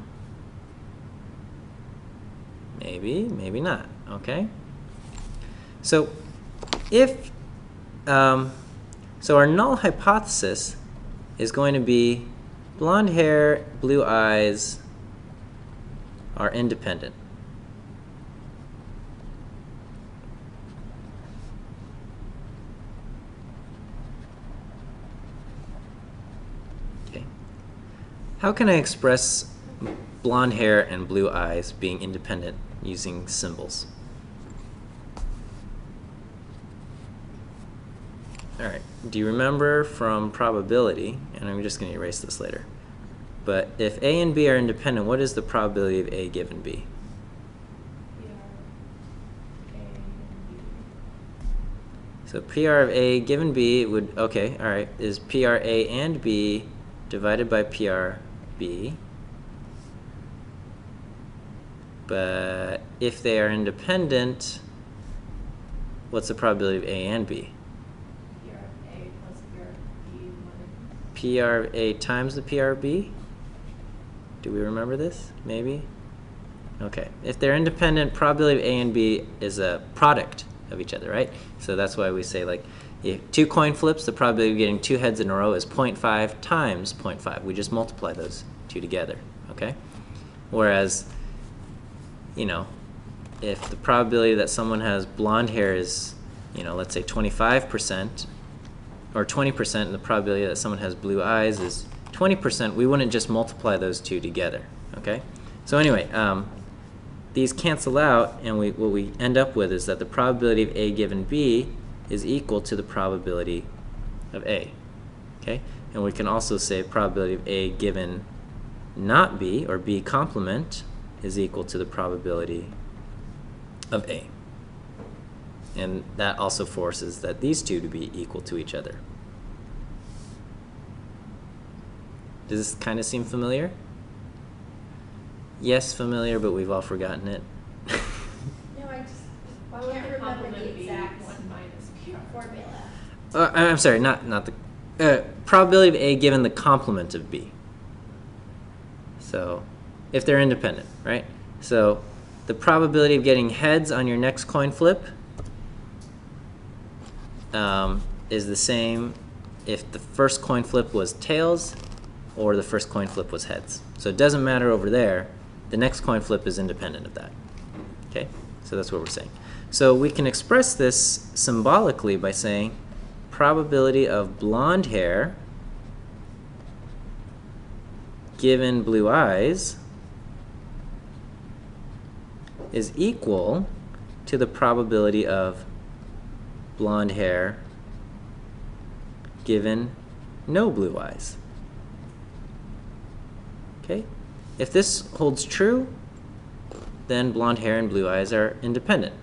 S1: Maybe, maybe not. Okay. So if so our null hypothesis is going to be blonde hair, blue eyes are independent. How can I express blonde hair and blue eyes being independent using symbols? All right, do you remember from probability, and I'm just going to erase this later, but if A and B are independent, what is the probability of A given B? So PR of A given B would, okay, all right, is PR A and B divided by PR B. But if they are independent, what's the probability of A and B?
S3: PR of A plus PR of B minus.
S1: PR of A times the PR of B? Do we remember this? Maybe? Okay. If they're independent, probability of A and B is a product of each other, right? So that's why we say, like, if 2 coin flips, the probability of getting 2 heads in a row is 0.5 times 0.5. We just multiply those two together, okay? Whereas, you know, if the probability that someone has blonde hair is, you know, let's say 25%, or 20%, and the probability that someone has blue eyes is 20%, we wouldn't just multiply those two together, okay? So anyway, these cancel out, and what we end up with is that the probability of A given B is equal to the probability of A, okay? And we can also say probability of A given not B, or B complement, is equal to the probability of A. And that also forces that these two to be equal to each other. Does this kind of seem familiar? Yes, familiar, but we've all forgotten it.
S2: No, I just
S3: Why would
S2: can't
S3: your
S2: remember
S3: complement
S2: the
S3: be
S2: exact
S3: 1 minus PR?
S2: formula.
S1: I'm sorry, not the probability of A given the complement of B. So if they're independent, right? So the probability of getting heads on your next coin flip is the same if the first coin flip was tails or the first coin flip was heads. So it doesn't matter over there. The next coin flip is independent of that. Okay? So that's what we're saying. So we can express this symbolically by saying probability of blonde hair given blue eyes is equal to the probability of blonde hair given no blue eyes. Okay? If this holds true, then blonde hair and blue eyes are independent.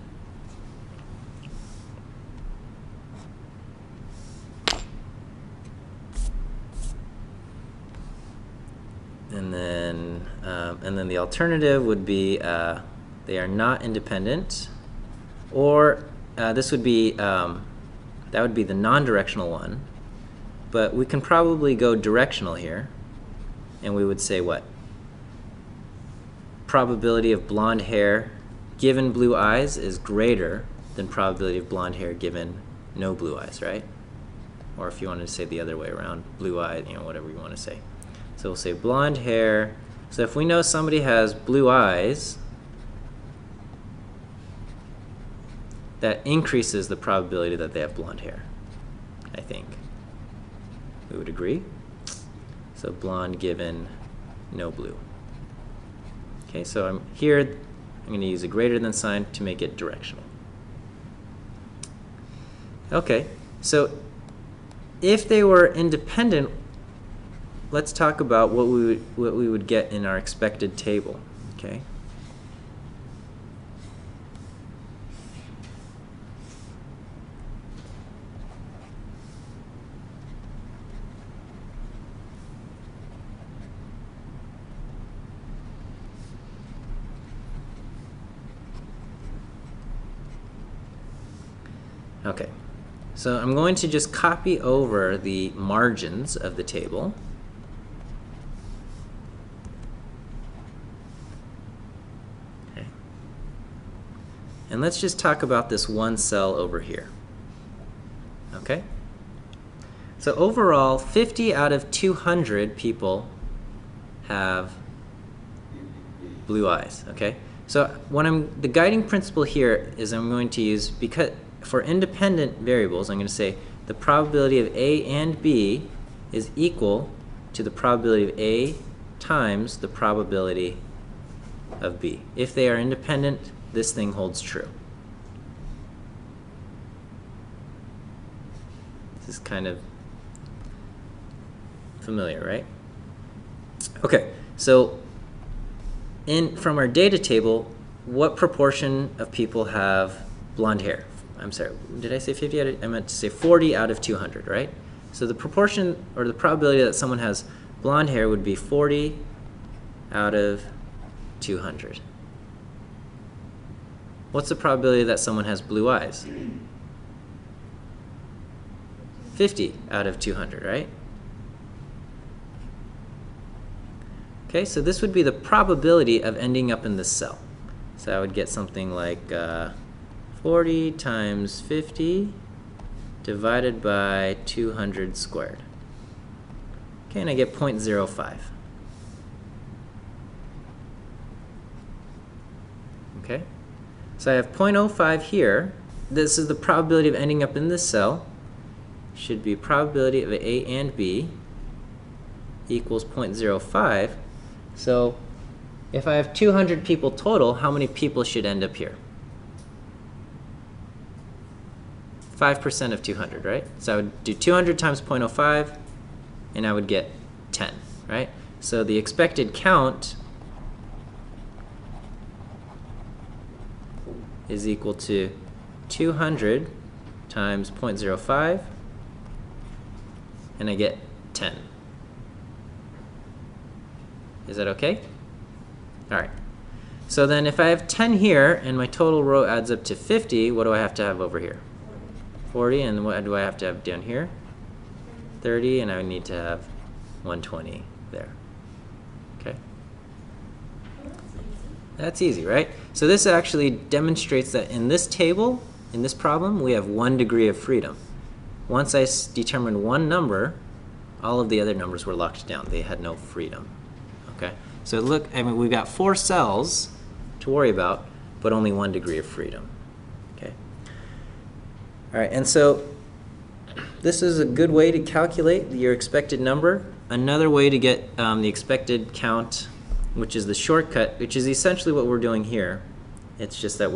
S1: And then the alternative would be they are not independent, or this would be that would be the non-directional one. But we can probably go directional here, and we would say what? Probability of blonde hair given blue eyes is greater than probability of blonde hair given no blue eyes, right? Or if you wanted to say the other way around, blue eye, you know, whatever you want to say. So we'll say blonde hair. So if we know somebody has blue eyes, that increases the probability that they have blonde hair, I think. We would agree? So blonde given no blue. Okay, so I'm going to use a greater than sign to make it directional. Okay, so if they were independent, let's talk about what we would get in our expected table. Okay. Okay, so I'm going to just copy over the margins of the table. Okay. And let's just talk about this one cell over here. Okay? So overall, 50 out of 200 people have blue eyes, okay? So what the guiding principle here is I'm going to use, because for independent variables, I'm going to say the probability of A and B is equal to the probability of A times the probability of B. If they are independent, this thing holds true. This is kind of familiar, right? Okay, so from our data table, what proportion of people have blonde hair? I'm sorry, did I say 50 I meant to say 40 out of 200, right? So the proportion, or the probability that someone has blonde hair would be 40 out of 200. What's the probability that someone has blue eyes? 50 out of 200, right? Okay, so this would be the probability of ending up in this cell. So I would get something like 40 times 50 divided by 200 squared. Okay, and I get 0.05. Okay, so I have 0.05 here. This is the probability of ending up in this cell. Should be probability of A and B equals 0.05. So if I have 200 people total, how many people should end up here? 5% of 200, right? So I would do 200 times 0.05, and I would get 10, right? So the expected count is equal to 200 times 0.05, and I get 10. Is that okay? All right. So then if I have 10 here and my total row adds up to 50, what do I have to have over here? 40, and what do I have to have down here? 30, and I would need to have 120 there. Okay? That's easy, right? So this actually demonstrates that in this table, in this problem, we have 1 degree of freedom. Once I determined one number, all of the other numbers were locked down. They had no freedom. Okay? So look, I mean, we've got 4 cells to worry about, but only 1 degree of freedom. Okay? All right, and so this is a good way to calculate your expected number. Another way to get the expected count, which is the shortcut, which is essentially what we're doing here. It's just that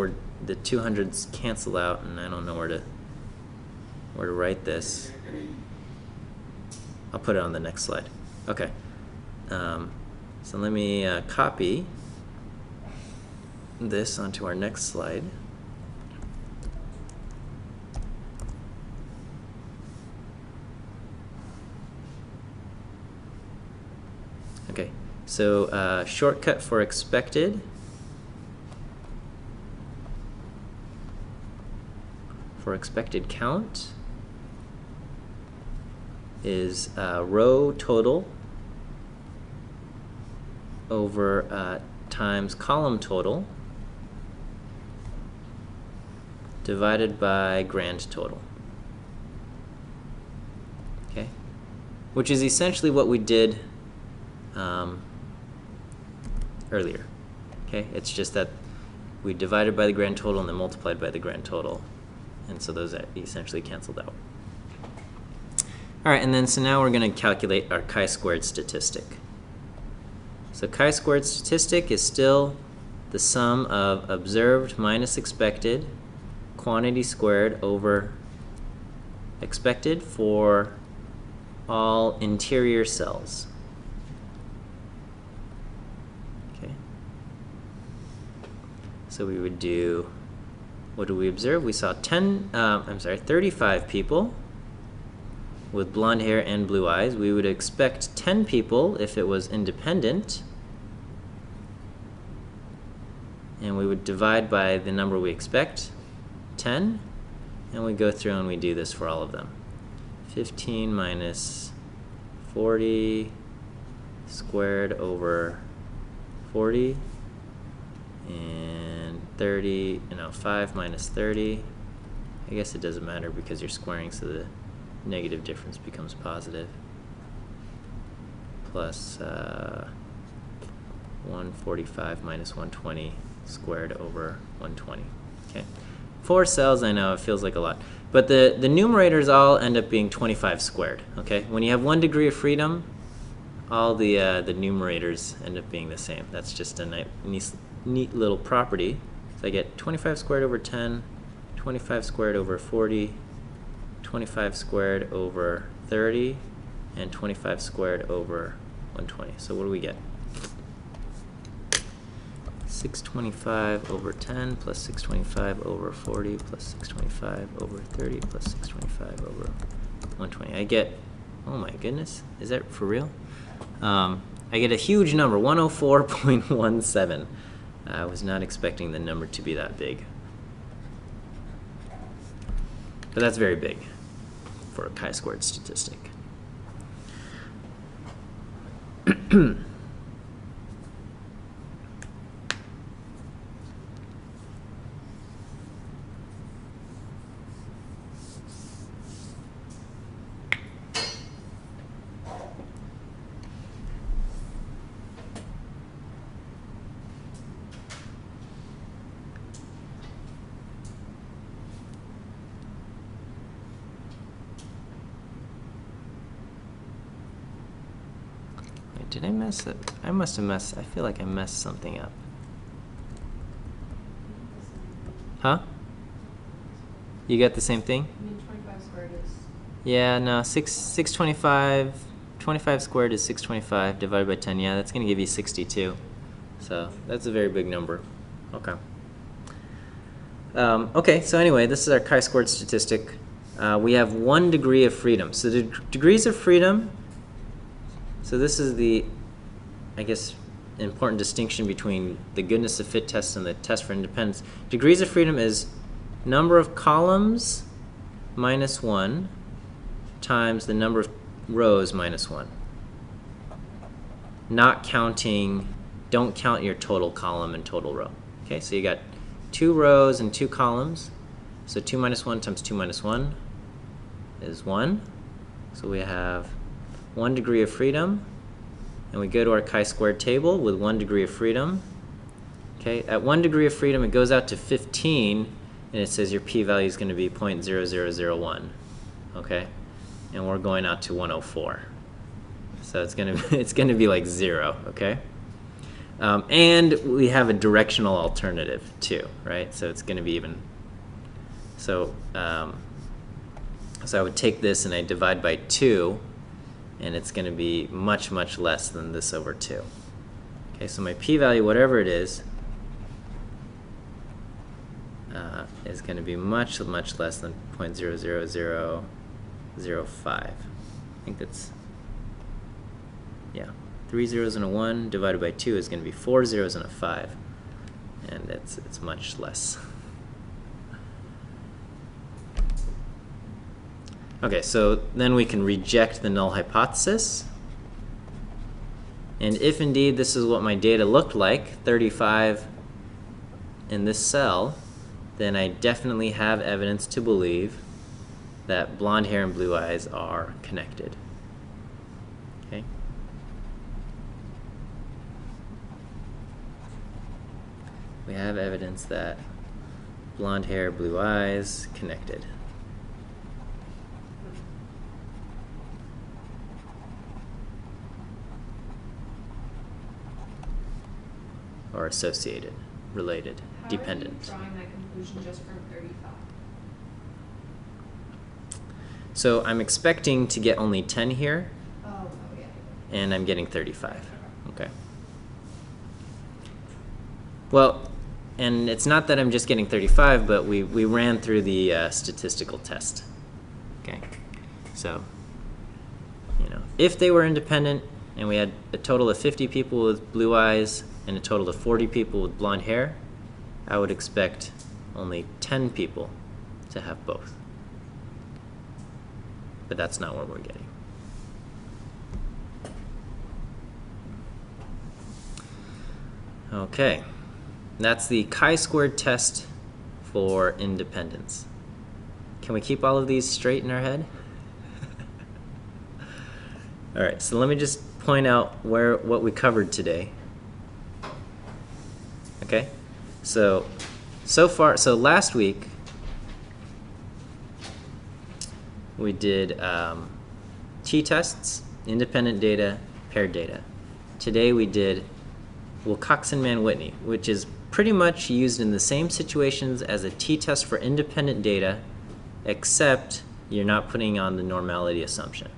S1: the 200s cancel out, and I don't know where to write this. I'll put it on the next slide. Okay. So let me copy this onto our next slide. Okay, so shortcut for expected count is row total over times column total divided by grand total. Okay, which is essentially what we did earlier. Okay, it's just that we divided by the grand total and then multiplied by the grand total, and so those essentially canceled out. All right, and then so now we're going to calculate our chi-squared statistic. So chi-squared statistic is still the sum of observed minus expected, quantity squared over expected for all interior cells. Okay. So we would do, what do we observe? We saw 35 people with blonde hair and blue eyes. We would expect 10 people if it was independent, and we would divide by the number we expect, 10, and we go through and we do this for all of them. 15 minus 40 squared over 40, and 5 minus 30. I guess it doesn't matter because you're squaring, so the negative difference becomes positive, plus 145 minus 120 squared over 120. Okay, 4 cells, I know it feels like a lot, but the numerators all end up being 25 squared. Okay, when you have 1 degree of freedom, all the numerators end up being the same. That's just a neat little property. So I get 25 squared over 10, 25 squared over 40, 25 squared over 30, and 25 squared over 120. So what do we get? 625 over 10 plus 625 over 40 plus 625 over 30 plus 625 over 120. I get, oh my goodness, is that for real? I get a huge number, 104.17. I was not expecting the number to be that big. But that's very big for a chi-squared statistic. Did I mess up? I must have messed, I feel like I messed something up. Huh? You got the same thing?
S3: I mean, 25 squared is...
S1: Yeah, no, 625, 25 squared is 625 divided by 10. Yeah, that's going to give you 62. So that's a very big number. Okay. Okay, so anyway, this is our chi-squared statistic. We have 1 degree of freedom. So the degrees of freedom, so this is the, I guess, important distinction between the goodness of fit test and the test for independence. Degrees of freedom is number of columns minus 1 times the number of rows minus 1. Not counting, don't count your total column and total row. Okay, so you got 2 rows and 2 columns. So 2 minus 1 times 2 minus 1 is 1. So we have 1 degree of freedom, and we go to our chi-squared table with 1 degree of freedom. Okay, at 1 degree of freedom, it goes out to 15, and it says your p-value is going to be 0.0001. Okay, and we're going out to 104. So it's going to be like 0. Okay, and we have a directional alternative too, right? So it's going to be even. So so I would take this and I divide by 2. And it's going to be much, much less than this over 2. Okay, so my p-value, whatever it is going to be much, much less than 0.00005. I think that's, yeah, 3 zeros and a 1 divided by 2 is going to be 4 zeros and a 5. And it's much less. Okay, so then we can reject the null hypothesis. And if indeed this is what my data looked like, 35 in this cell, then I definitely have evidence to believe that blonde hair and blue eyes are connected. Okay? We have evidence that blonde hair, blue eyes, connected. Or associated, related, dependent.
S3: How are you drawing that conclusion just from 35?
S1: So I'm expecting to get only 10 here,
S3: Oh, yeah.
S1: and I'm getting 35. Okay. Well, and it's not that I'm just getting 35, but we ran through the statistical test. Okay. So, you know, if they were independent and we had a total of 50 people with blue eyes and a total of 40 people with blonde hair, I would expect only 10 people to have both. But that's not what we're getting. Okay, that's the chi-squared test for independence. Can we keep all of these straight in our head? All right, so let me just point out what we covered today. Okay, so last week we did t-tests, independent data, paired data. Today we did Wilcoxon-Mann-Whitney, which is pretty much used in the same situations as a t-test for independent data, except you're not putting on the normality assumption.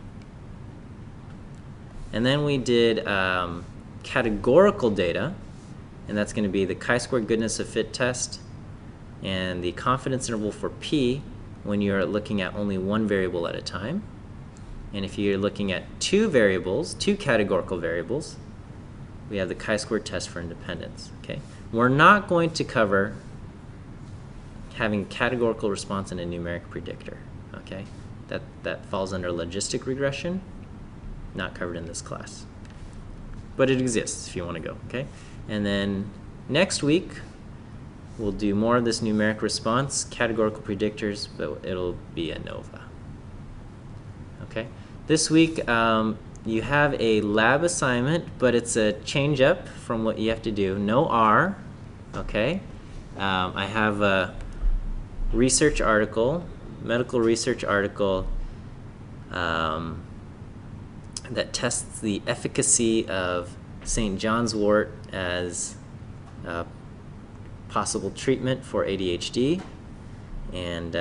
S1: And then we did categorical data, and that's going to be the chi-square goodness of fit test and the confidence interval for P when you're looking at only one variable at a time. And if you're looking at two variables, two categorical variables, we have the chi-square test for independence. Okay, we're not going to cover having a categorical response in a numeric predictor. Okay, that falls under logistic regression, not covered in this class, but it exists if you want to go. Okay, and then next week we'll do more of this numeric response, categorical predictors, but it'll be ANOVA. Okay, this week you have a lab assignment, but it's a change up from what you have to do. No R, okay? I have a research article, medical research article, that tests the efficacy of St. John's wort as a possible treatment for ADHD. And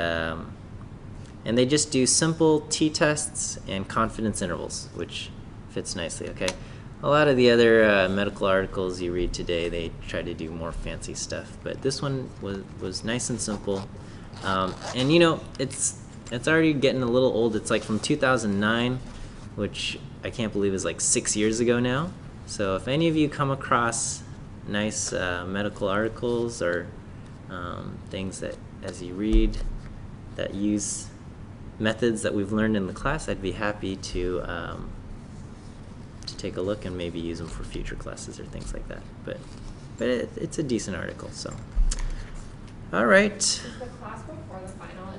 S1: they just do simple t-tests and confidence intervals, which fits nicely, okay? A lot of the other medical articles you read today, they try to do more fancy stuff, but this one was nice and simple. And you know, it's already getting a little old. It's like from 2009, which I can't believe is like 6 years ago now. So if any of you come across nice medical articles or things that, as you read, that use methods that we've learned in the class, I'd be happy to take a look and maybe use them for future classes or things like that. But it's a decent article. So, all right.
S3: Is the class before the final